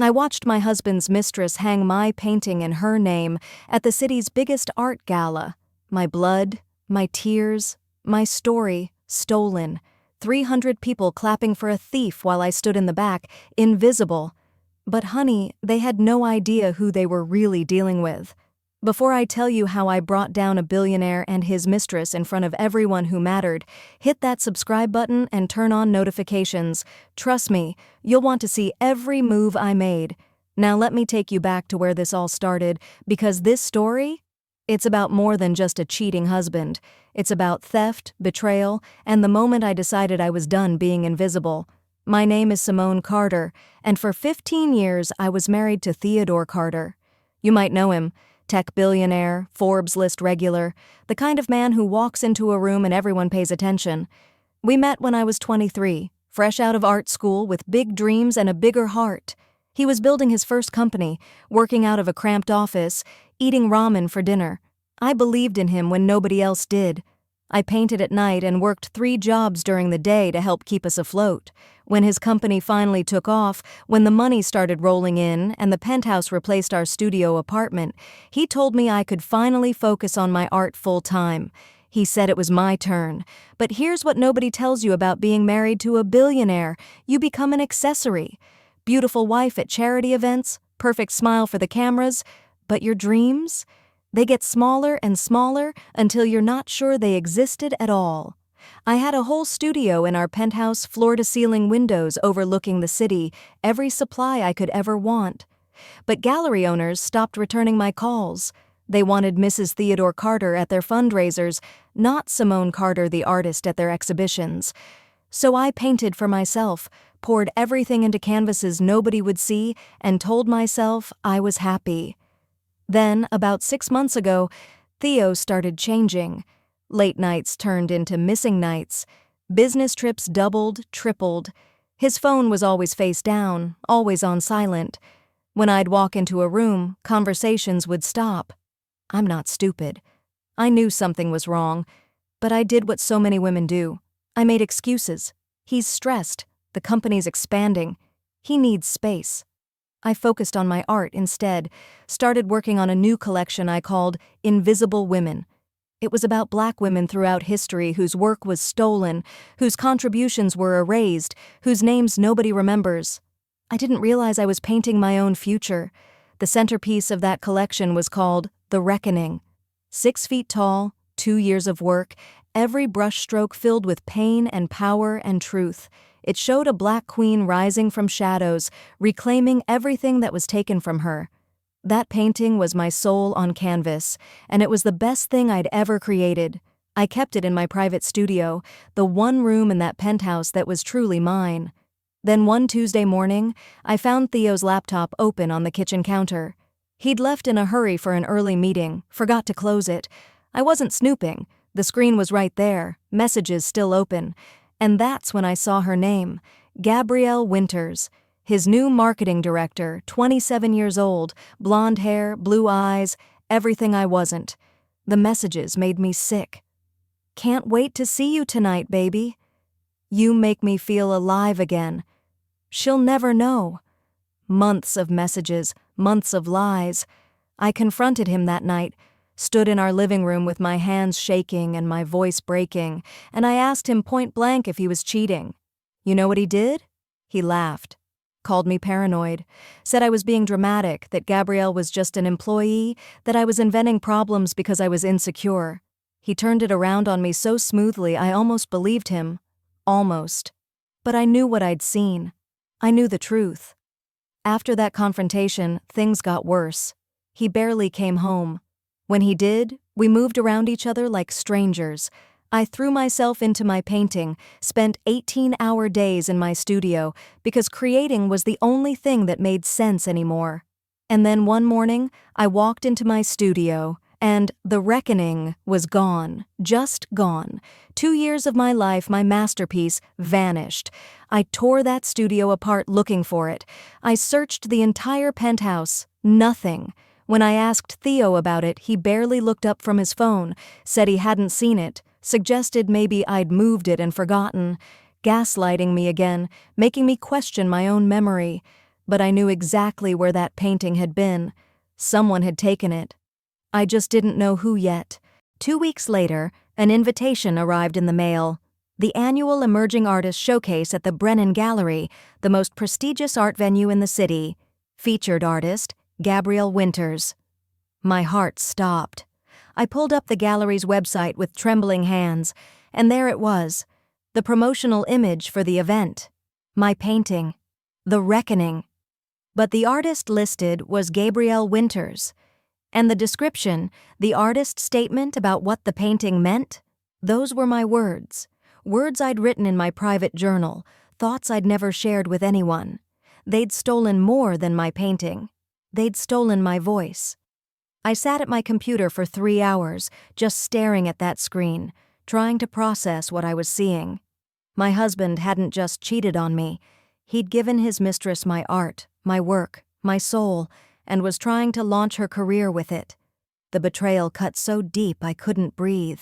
I watched my husband's Mistress hang my painting in her name at the city's biggest art gala. My blood, my tears, my story, stolen. 300 people clapping for a thief while I stood in the back, invisible. But honey, they had no idea who they were really dealing with. Before I tell you how I brought down a billionaire and his mistress in front of everyone who mattered, hit that subscribe button and turn on notifications. Trust me, you'll want to see every move I made. Now let me take you back to where this all started, because this story, it's about more than just a cheating husband. It's about theft, betrayal, and the moment I decided I was done being invisible. My name is Simone Carter, and for 15 years I was married to Theodore Carter. You might know him. Tech billionaire, Forbes list regular, the kind of man who walks into a room and everyone pays attention. We met when I was 23, fresh out of art school with big dreams and a bigger heart. He was building his first company, working out of a cramped office, eating ramen for dinner. I believed in him when nobody else did. I painted at night and worked 3 jobs during the day to help keep us afloat. When his company finally took off, when the money started rolling in and the penthouse replaced our studio apartment, he told me I could finally focus on my art full time. He said it was my turn. But here's what nobody tells you about being married to a billionaire. You become an accessory. Beautiful wife at charity events, perfect smile for the cameras, but your dreams? They get smaller and smaller until you're not sure they existed at all. I had a whole studio in our penthouse, floor-to-ceiling windows overlooking the city, every supply I could ever want. But gallery owners stopped returning my calls. They wanted Mrs. Theodore Carter at their fundraisers, not Simone Carter the artist at their exhibitions. So I painted for myself, poured everything into canvases nobody would see, and told myself I was happy. Then, about 6 months ago, Theo started changing. Late nights turned into missing nights. Business trips doubled, tripled. His phone was always face down, always on silent. When I'd walk into a room, conversations would stop. I'm not stupid. I knew something was wrong, but I did what so many women do. I made excuses. He's stressed. The company's expanding. He needs space. I focused on my art instead, started working on a new collection I called Invisible Women. It was about Black women throughout history whose work was stolen, whose contributions were erased, whose names nobody remembers. I didn't realize I was painting my own future. The centerpiece of that collection was called The Reckoning. 6 feet tall, 2 years of work, every brushstroke filled with pain and power and truth. It showed a Black queen rising from shadows, reclaiming everything that was taken from her. That painting was my soul on canvas, and it was the best thing I'd ever created. I kept it in my private studio, the one room in that penthouse that was truly mine. Then one Tuesday morning, I found Theo's laptop open on the kitchen counter. He'd left in a hurry for an early meeting, forgot to close it. I wasn't snooping. The screen was right there, messages still open. And that's when I saw her name, Gabrielle Winters, his new marketing director, 27 years old, blonde hair, blue eyes, everything I wasn't. The messages made me sick. Can't wait to see you tonight, baby. You make me feel alive again. She'll never know. Months of messages, months of lies. I confronted him that night, stood in our living room with my hands shaking and my voice breaking, and I asked him point blank if he was cheating. You know what he did? He laughed, called me paranoid, said I was being dramatic, that Gabrielle was just an employee, that I was inventing problems because I was insecure. He turned it around on me so smoothly I almost believed him. Almost. But I knew what I'd seen. I knew the truth. After that confrontation, things got worse. He barely came home. When he did, we moved around each other like strangers. I threw myself into my painting, spent 18-hour days in my studio, because creating was the only thing that made sense anymore. And then one morning, I walked into my studio, and The Reckoning was gone, just gone. 2 years of my life, my masterpiece, vanished. I tore that studio apart looking for it. I searched the entire penthouse, nothing. When I asked Theo about it, he barely looked up from his phone, said he hadn't seen it, suggested maybe I'd moved it and forgotten, gaslighting me again, making me question my own memory. But I knew exactly where that painting had been. Someone had taken it. I just didn't know who yet. 2 weeks later, an invitation arrived in the mail. The annual Emerging Artist Showcase at the Brennan Gallery, the most prestigious art venue in the city. Featured artist, Gabrielle Winters. My heart stopped. I pulled up the gallery's website with trembling hands, and there it was, the promotional image for the event. My painting. The Reckoning. But the artist listed was Gabrielle Winters. And the description, the artist's statement about what the painting meant, those were my words. Words I'd written in my private journal, thoughts I'd never shared with anyone. They'd stolen more than my painting. They'd stolen my voice. I sat at my computer for 3 hours, just staring at that screen, trying to process what I was seeing. My husband hadn't just cheated on me. He'd given his mistress my art, my work, my soul, and was trying to launch her career with it. The betrayal cut so deep I couldn't breathe.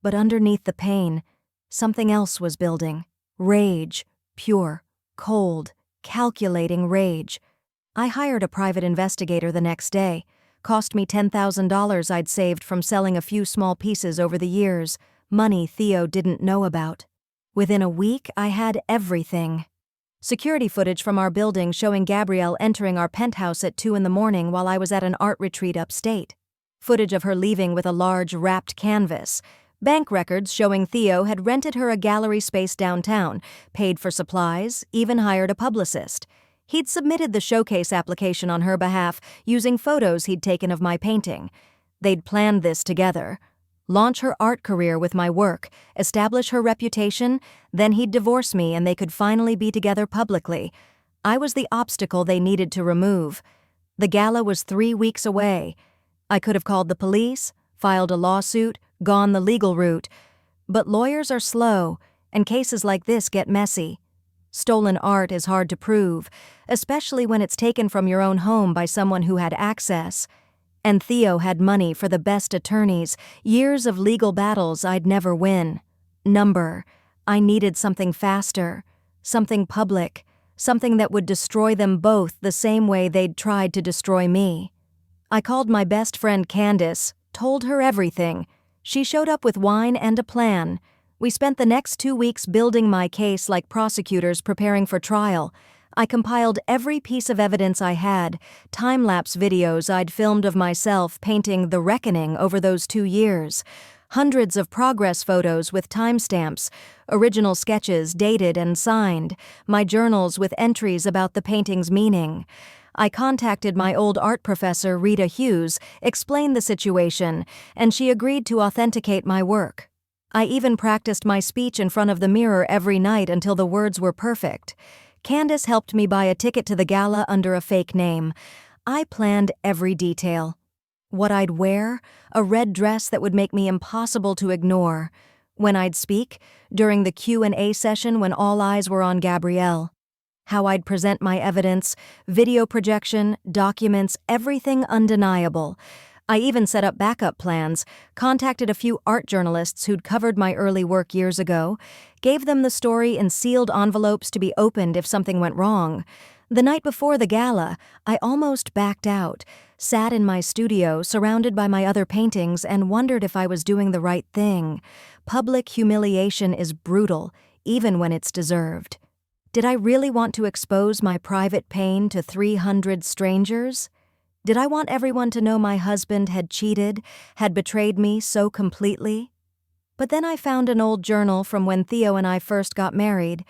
But underneath the pain, something else was building. Rage. Pure, cold, calculating rage. I hired a private investigator the next day. Cost me $10,000 I'd saved from selling a few small pieces over the years, money Theo didn't know about. Within a week, I had everything. Security footage from our building showing Gabrielle entering our penthouse at 2 a.m. while I was at an art retreat upstate. Footage of her leaving with a large wrapped canvas. Bank records showing Theo had rented her a gallery space downtown, paid for supplies, even hired a publicist. He'd submitted the showcase application on her behalf using photos he'd taken of my painting. They'd planned this together. Launch her art career with my work, establish her reputation, then he'd divorce me and they could finally be together publicly. I was the obstacle they needed to remove. The gala was 3 weeks away. I could have called the police, filed a lawsuit, gone the legal route. But lawyers are slow, and cases like this get messy. Stolen art is hard to prove, especially when it's taken from your own home by someone who had access. And Theo had money for the best attorneys, years of legal battles I'd never win. I needed something faster, something public, something that would destroy them both the same way they'd tried to destroy me. I called my best friend Candace, told her everything. She showed up with wine and a plan. We spent the next 2 weeks building my case like prosecutors preparing for trial. I compiled every piece of evidence I had, time-lapse videos I'd filmed of myself painting The Reckoning over those 2 years, hundreds of progress photos with timestamps, original sketches dated and signed, my journals with entries about the painting's meaning. I contacted my old art professor, Rita Hughes, explained the situation, and she agreed to authenticate my work. I even practiced my speech in front of the mirror every night until the words were perfect. Candace helped me buy a ticket to the gala under a fake name. I planned every detail. What I'd wear, a red dress that would make me impossible to ignore. When I'd speak, during the Q&A session when all eyes were on Gabrielle. How I'd present my evidence, video projection, documents, everything undeniable. I even set up backup plans, contacted a few art journalists who'd covered my early work years ago, gave them the story in sealed envelopes to be opened if something went wrong. The night before the gala, I almost backed out, sat in my studio surrounded by my other paintings and wondered if I was doing the right thing. Public humiliation is brutal, even when it's deserved. Did I really want to expose my private pain to 300 strangers? Did I want everyone to know my husband had cheated, had betrayed me so completely? But then I found an old journal from when Theo and I first got married.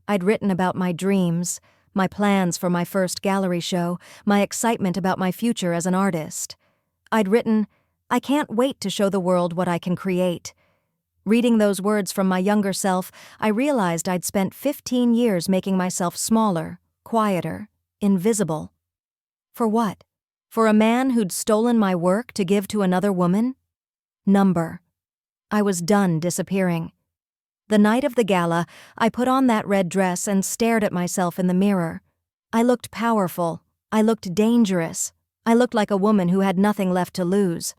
I'd written about my dreams, my plans for my first gallery show, my excitement about my future as an artist. I'd written, "I can't wait to show the world what I can create." Reading those words from my younger self, I realized I'd spent 15 years making myself smaller, quieter, invisible. For what? For a man who'd stolen my work to give to another woman? I was done disappearing. The night of the gala, I put on that red dress and stared at myself in the mirror. I looked powerful. I looked dangerous. I looked like a woman who had nothing left to lose.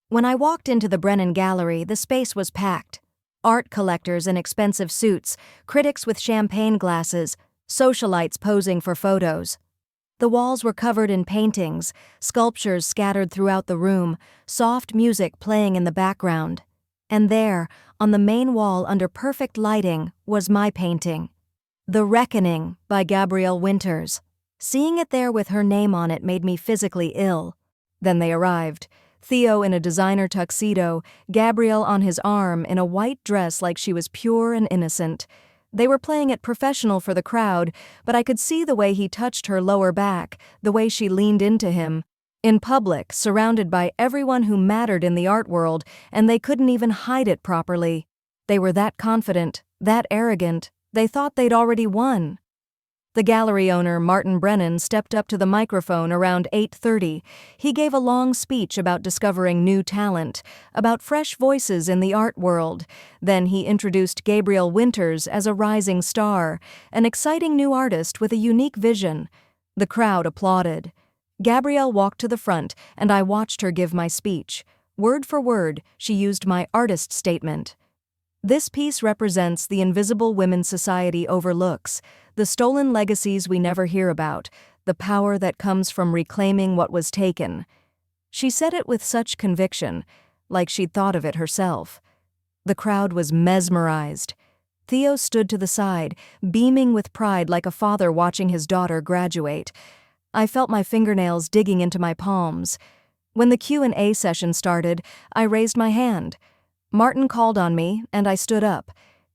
When I walked into the Brennan Gallery, the space was packed. Art collectors in expensive suits, critics with champagne glasses, socialites posing for photos. The walls were covered in paintings, sculptures scattered throughout the room, soft music playing in the background. And there, on the main wall under perfect lighting, was my painting. The Reckoning by Gabrielle Winters. Seeing it there with her name on it made me physically ill. Then they arrived. Theo in a designer tuxedo, Gabrielle on his arm in a white dress like she was pure and innocent. They were playing it professional for the crowd, but I could see the way he touched her lower back, the way she leaned into him. In public, surrounded by everyone who mattered in the art world, and they couldn't even hide it properly. They were that confident, that arrogant, they thought they'd already won. The gallery owner, Martin Brennan, stepped up to the microphone around 8:30. He gave a long speech about discovering new talent, about fresh voices in the art world. Then he introduced Gabrielle Winters as a rising star, an exciting new artist with a unique vision. The crowd applauded. Gabrielle walked to the front, and I watched her give my speech. Word for word, she used my artist statement. This piece represents the invisible women society overlooks, the stolen legacies we never hear about, the power that comes from reclaiming what was taken. She said it with such conviction, like she'd thought of it herself. The crowd was mesmerized. Theo stood to the side, beaming with pride like a father watching his daughter graduate. I felt my fingernails digging into my palms. When the Q&A session started, I raised my hand. Martin called on me, and I stood up.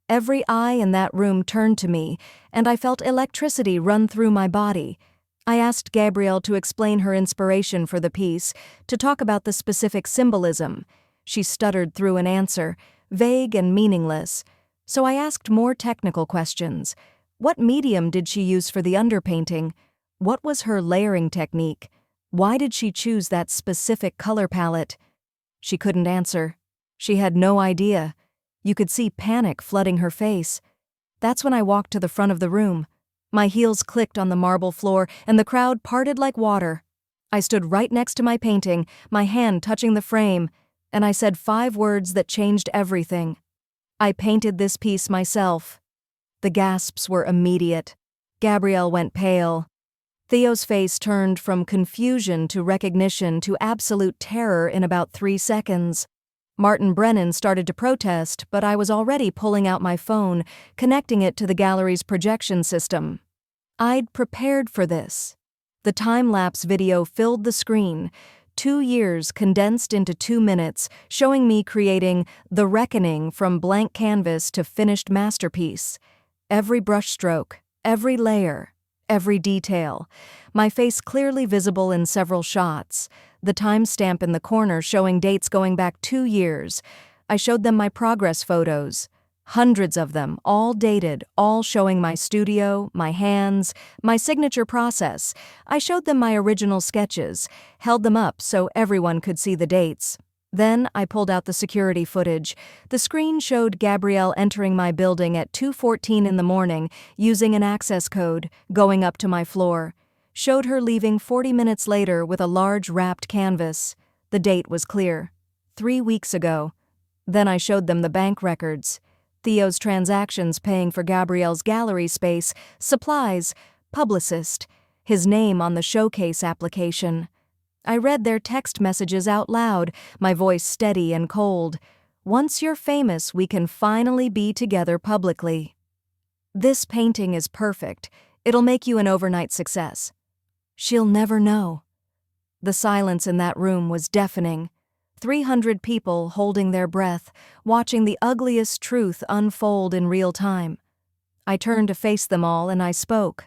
Every eye in that room turned to me, and I felt electricity run through my body. I asked Gabrielle to explain her inspiration for the piece, to talk about the specific symbolism. She stuttered through an answer, vague and meaningless. So I asked more technical questions. What medium did she use for the underpainting? What was her layering technique? Why did she choose that specific color palette? She couldn't answer. She had no idea. You could see panic flooding her face. That's when I walked to the front of the room. My heels clicked on the marble floor, and the crowd parted like water. I stood right next to my painting, my hand touching the frame, and I said 5 words that changed everything. I painted this piece myself. The gasps were immediate. Gabrielle went pale. Theo's face turned from confusion to recognition to absolute terror in about 3 seconds. Martin Brennan started to protest, but I was already pulling out my phone, connecting it to the gallery's projection system. I'd prepared for this. The time-lapse video filled the screen, 2 years condensed into 2 minutes, showing me creating The Reckoning from blank canvas to finished masterpiece. Every brushstroke, every layer, every detail. My face clearly visible in several shots. The timestamp in the corner showing dates going back 2 years. I showed them my progress photos. Hundreds of them, all dated, all showing my studio, my hands, my signature process. I showed them my original sketches, held them up so everyone could see the dates. Then I pulled out the security footage. The screen showed Gabrielle entering my building at 2:14 in the morning, using an access code, going up to my floor. Showed her leaving 40 minutes later with a large wrapped canvas. The date was clear. 3 weeks ago. Then I showed them the bank records. Theo's transactions paying for Gabrielle's gallery space, supplies, publicist, his name on the showcase application. I read their text messages out loud, my voice steady and cold. Once you're famous, we can finally be together publicly. This painting is perfect. It'll make you an overnight success. She'll never know. The silence in that room was deafening. 300 people holding their breath, watching the ugliest truth unfold in real time. I turned to face them all and I spoke.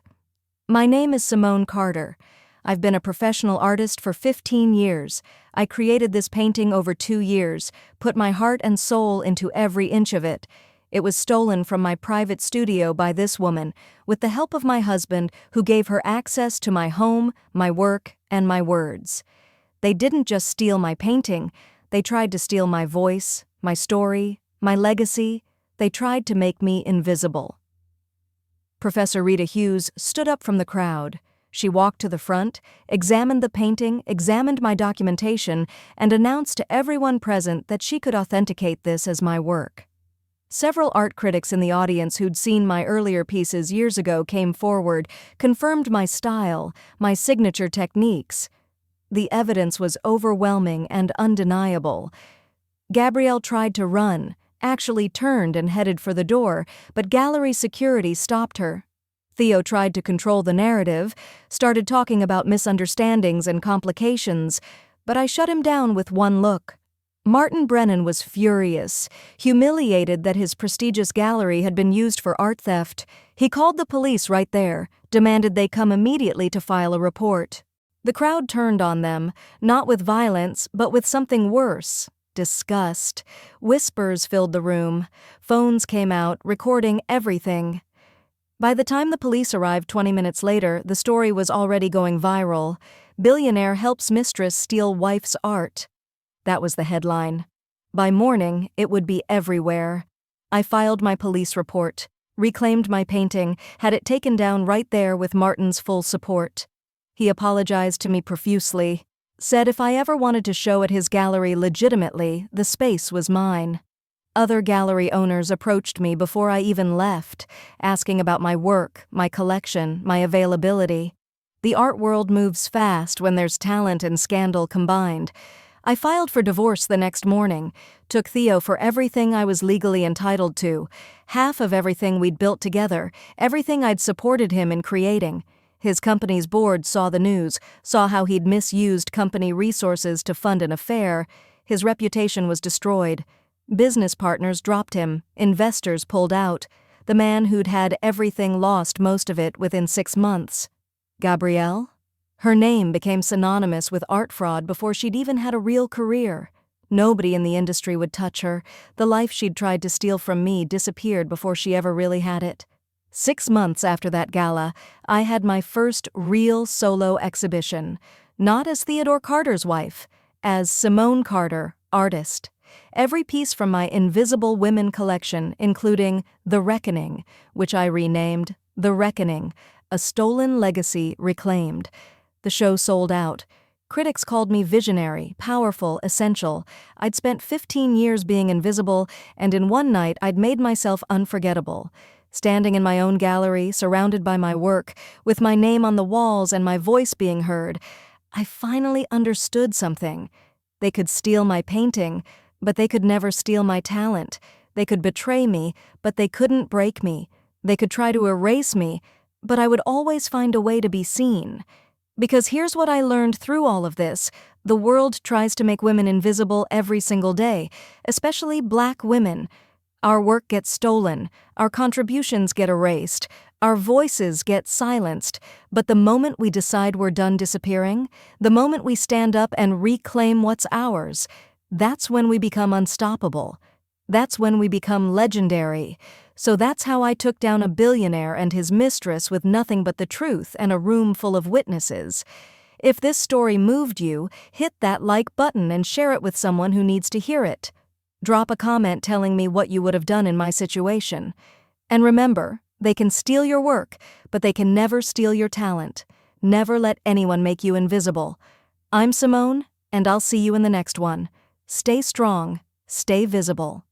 My name is Simone Carter. I've been a professional artist for 15 years. I created this painting over 2 years, put my heart and soul into every inch of it. It was stolen from my private studio by this woman, with the help of my husband, who gave her access to my home, my work, and my words. They didn't just steal my painting. They tried to steal my voice, my story, my legacy. They tried to make me invisible. Professor Rita Hughes stood up from the crowd. She walked to the front, examined the painting, examined my documentation, and announced to everyone present that she could authenticate this as my work. Several art critics in the audience who'd seen my earlier pieces years ago came forward, confirmed my style, my signature techniques. The evidence was overwhelming and undeniable. Gabrielle tried to run, actually turned and headed for the door, but gallery security stopped her. Theo tried to control the narrative, started talking about misunderstandings and complications, but I shut him down with one look. Martin Brennan was furious, humiliated that his prestigious gallery had been used for art theft. He called the police right there, demanded they come immediately to file a report. The crowd turned on them, not with violence, but with something worse: disgust. Whispers filled the room. Phones came out, recording everything. By the time the police arrived 20 minutes later, the story was already going viral. Billionaire helps mistress steal wife's art. That was the headline. By morning, it would be everywhere. I filed my police report, reclaimed my painting, had it taken down right there with Martin's full support. He apologized to me profusely, said if I ever wanted to show at his gallery legitimately, the space was mine. Other gallery owners approached me before I even left, asking about my work, my collection, my availability. The art world moves fast when there's talent and scandal combined. I filed for divorce the next morning, took Theo for everything I was legally entitled to, half of everything we'd built together, everything I'd supported him in creating. His company's board saw the news, saw how he'd misused company resources to fund an affair. His reputation was destroyed. Business partners dropped him, investors pulled out. The man who'd had everything lost most of it within 6 months. Gabrielle? Her name became synonymous with art fraud before she'd even had a real career. Nobody in the industry would touch her. The life she'd tried to steal from me disappeared before she ever really had it. 6 months after that gala, I had my first real solo exhibition, not as Theodore Carter's wife, as Simone Carter, artist. Every piece from my Invisible Women collection, including The Reckoning, which I renamed The Reckoning, a stolen legacy reclaimed. The show sold out. Critics called me visionary, powerful, essential. I'd spent 15 years being invisible, and in one night I'd made myself unforgettable. Standing in my own gallery, surrounded by my work, with my name on the walls and my voice being heard, I finally understood something. They could steal my painting, but they could never steal my talent. They could betray me, but they couldn't break me. They could try to erase me, but I would always find a way to be seen. Because here's what I learned through all of this: the world tries to make women invisible every single day, especially Black women. Our work gets stolen, our contributions get erased, our voices get silenced, but the moment we decide we're done disappearing, the moment we stand up and reclaim what's ours, that's when we become unstoppable. That's when we become legendary. So that's how I took down a billionaire and his mistress with nothing but the truth and a room full of witnesses. If this story moved you, hit that like button and share it with someone who needs to hear it. Drop a comment telling me what you would have done in my situation. And remember, they can steal your work, but they can never steal your talent. Never let anyone make you invisible. I'm Simone, and I'll see you in the next one. Stay strong, stay visible.